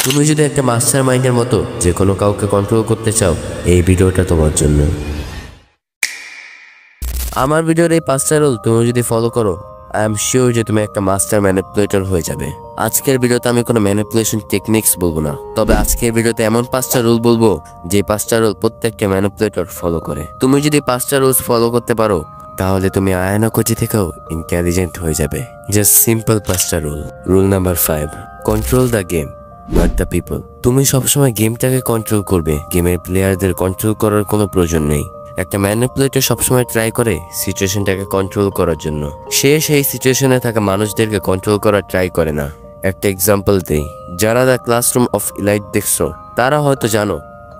তুমি যদি একটা মাস্টার মাইন্ডের মতো যে কোনো কাউকে কন্ট্রোল করতে চাও, এই ভিডিওটা তোমার জন্য। আমার ভিডিওর এই 5টা রুল তুমি যদি ফলো করো, আই এম শিওর যে তুমি একটা মাস্টার ম্যানিপুলেটর হয়ে যাবে। আজকের ভিডিওতে আমি কোনো ম্যানিপুলেশন টেকনিক্স বলবো না, তবে আজকের ভিডিওতে এমন 5টা রুল বলবো যে 5টা রুল প্রত্যেকটা ম্যানিপুলেটর ফলো করে। তুমি যদি 5টা রুলস ফলো করতে পারো, তাহলে তুমি আয়না কোচি থেকেও ইন্টেলিজেন্ট হয়ে যাবে। জাস্ট সিম্পল 5টা rule. Rule number 5, control the game not the people. তুমি সবসময় গেমটাকে কন্ট্রোল করবে, গেমের প্লেয়ারদের কন্ট্রোল করার কোনো প্রয়োজন নেই। একটা ম্যানিপুলেটর সবসময় ট্রাই করে সিচুয়েশনটাকে কন্ট্রোল করার জন্য, সে সেই সিচুয়েশনে থাকা মানুষদেরকে কন্ট্রোল করার ট্রাই করে না। একটা এক্সাম্পল দেই, যারা দ্য ক্লাসরুম অফ ইলাইট দেখছো, তারা হয়তো জানো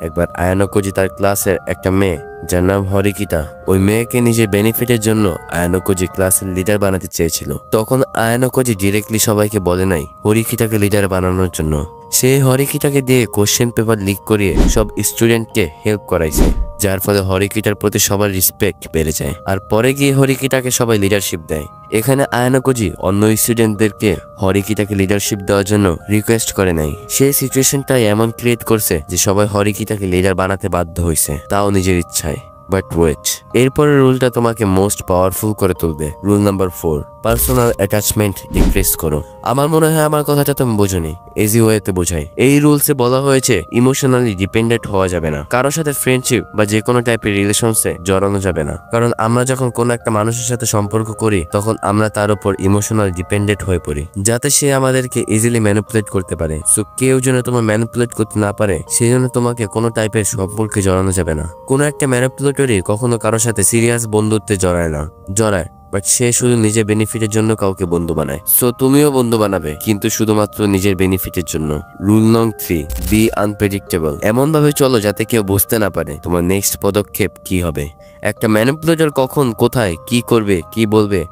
একবার আয়ানা কোজি তার ক্লাসের একটা মেয়ে যার নাম হরিকিতা, ওই মেয়েকে নিজের বেনিফিটের জন্য আয়ানা কোজি ক্লাসের লিডার বানাতে চেয়েছিল। তখন আয়ানা কোজি ডিরেক্টলি সবাইকে বলে নাই হরিকিতাকে লিডার বানানোর জন্য, সে হরিকিতাকে দিয়ে কোশ্চেন পেপার লিক করিয়ে সব স্টুডেন্টকে হেল্প করাইছে, যার ফলে হরিকিটার প্রতি সবার রেসপেক্ট বেড়ে যায়। আর পরে গিয়ে হরিকিটাকে সবাই লিডারশিপ দেয়। এখানে আয়ানা কোজি অন্য স্টুডেন্টদেরকে হরিকিটাকে লিডারশিপ দেওয়ার জন্য রিকোয়েস্ট করে নাই, সে সিচুয়েশনটাই এমন ক্রিয়েট করছে যে সবাই হরিকিটাকে লিডার বানাতে বাধ্য হয়েছে, তাও নিজের ইচ্ছায়। বাট ওয়েট, এরপরের রুলটা তোমাকে মোস্ট পাওয়ারফুল করে তুলবে। Rule number 4, personal attachment decrease করো। আমার মনে হয় আমার কথাটা তুমি বোঝোনি, ইজি ওয়েতে বোঝাই। এই রুলসে বলা হয়েছে ইমোশনালি ডিপেন্ডেন্ট হওয়া যাবে না, কারোর সাথে ফ্রেন্ডশিপ বা যে কোনো টাইপের রিলেশনসে জড়ানো যাবে না। কারণ আমরা যখন কোনো একটা মানুষের সাথে সম্পর্ক করি, তখন আমরা তার উপর ইমোশনালি ডিপেন্ডেন্ট হয়ে পড়ি, যাতে সে আমাদেরকে ইজিলি ম্যানিপুলেট করতে পারে। সো কেউ যেন তোমার ম্যানিপুলেট করতে না পারে, সেই জন্য তোমাকে কোনো টাইপের সম্পর্কে জড়ানো যাবে না। কোনো একটা ম্যানিপুলেটরই কখনো কারোর সাথে সিরিয়াস বন্ধুত্বে জড়ায় বাট সে শুধু নিজের বেনিফিটের জন্য কাউকে বন্ধু বানায়। সো তুমিও বন্ধু বানাবে, কিন্তু শুধুমাত্র নিজের বেনিফিটের জন্য। রুল নং 3, বি আনপ্রেডিক্টেবল। এমন ভাবে চলো যাতে কেউ বুঝতে না পারে তোমার নেক্সট পদক্ষেপ কি হবে। একটা ম্যানিপুলেটর কখন, কোথায়, কি করবে, কি বলবে,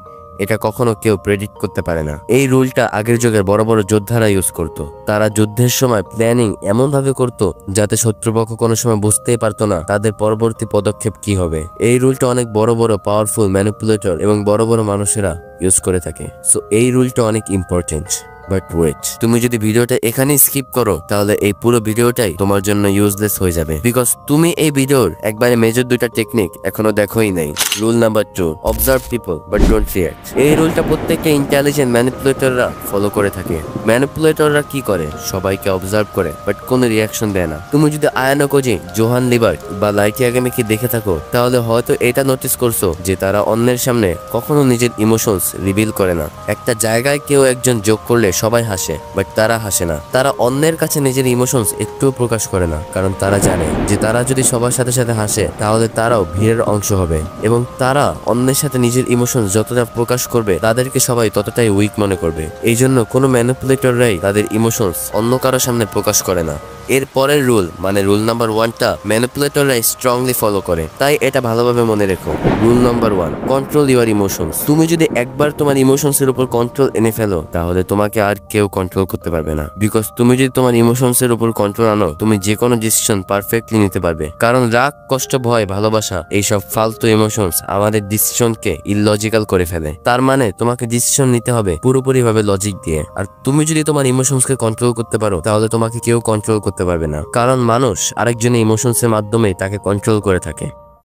এটা কখনো কেউ প্রেডিক্ট করতে পারে না। এই রুলটা আগের যুগের বড় বড় যোদ্ধারা ইউজ করতো। তারা যুদ্ধের সময় প্ল্যানিং এমন ভাবে করতো যাতে শত্রুপক্ষ কোনো সময় বুঝতেই পারতো না তাদের পরবর্তী পদক্ষেপ কি হবে। এই রুলটা অনেক বড় বড় পাওয়ারফুল ম্যানিপুলেটর এবং বড় বড় মানুষেরা ইউজ করে থাকে। সো এই রুলটা অনেক ইম্পর্টেন্ট। বাট ওয়েট, তুমি যদি ভিডিওটা এখানেই স্কিপ করো, তাহলে এই পুরো ভিডিওটাই তোমার জন্য ইউজলেস হয়ে যাবে, বিকজ তুমি এই ভিডিওর একবারে মেজর 2টা টেকনিক এখনো দেখোই নাই। Rule number 2, observe people but don't react. এই রুলটা প্রত্যেকটা ইন্টেলিজেন্ট ম্যানিপুলেটররা ফলো করে থাকে। ম্যানিপুলেটররা কি করে, সবাইকে অবজার্ভ করে বাট কোনো রিয়াকশন দেয় না। তুমি যদি আয়ানা কোজি, জোহান লিবার্ট বা লাইটি আগামীকে দেখে থাকো, তাহলে হয়তো এটা নোটিস করছো যে তারা অন্যের সামনে কখনো নিজের ইমোশনস রিভিল করে না। একটা জায়গায় কেউ একজন যোগ করলে সবাই হাসে, বাট তারা হাসে না। তারা অন্যের কাছে নিজের ইমোশনস একটুও প্রকাশ করে না, কারণ তারা জানে যে তারা যদি সবার সাথে সাথে হাসে, তাহলে তারাও ভিড়ের অংশ হবে, এবং তারা অন্যের সাথে নিজের ইমোশনস যতটা প্রকাশ করবে, তাদেরকে সবাই ততটাই উইক মনে করবে। এই জন্য কোনো ম্যানিপুলেটররাই তাদের ইমোশনস অন্য কারোর সামনে প্রকাশ করে না। এর পরের রুল, মানে রুল নাম্বার 1টা ম্যানিপুলেটররা স্ট্রংলি ফলো করে, তাই এটা ভালোভাবে মনে রেখো। Rule number 1, control your emotions. তুমি যদি একবার তোমার ইমোশনসের উপর কন্ট্রোল এনে ফেলো, তাহলে তোমাকে আর কেউ কন্ট্রোল করতে পারবে না। বিকজ তুমি যদি তোমার ইমোশনসের উপর কন্ট্রোল আনো, তুমি যে কোনো ডিসিশন পারফেক্টলি নিতে পারবে। কারণ রাগ, কষ্ট, ভয়, ভালোবাসা, এইসব ফালতু ইমোশনস আমাদের ডিসিশনকে ইললজিক্যাল করে ফেলে। তার মানে তোমাকে ডিসিশন নিতে হবে পুরোপুরি ভাবে লজিক দিয়ে। আর তুমি যদি তোমার ইমোশনসকে কন্ট্রোল করতে পারো, তাহলে তোমাকে কেউ কন্ট্রোল করতে পারবে না, কারণ মানুষ আরেকজনের ইমোশনসের মাধ্যমে তাকে কন্ট্রোল করে থাকে।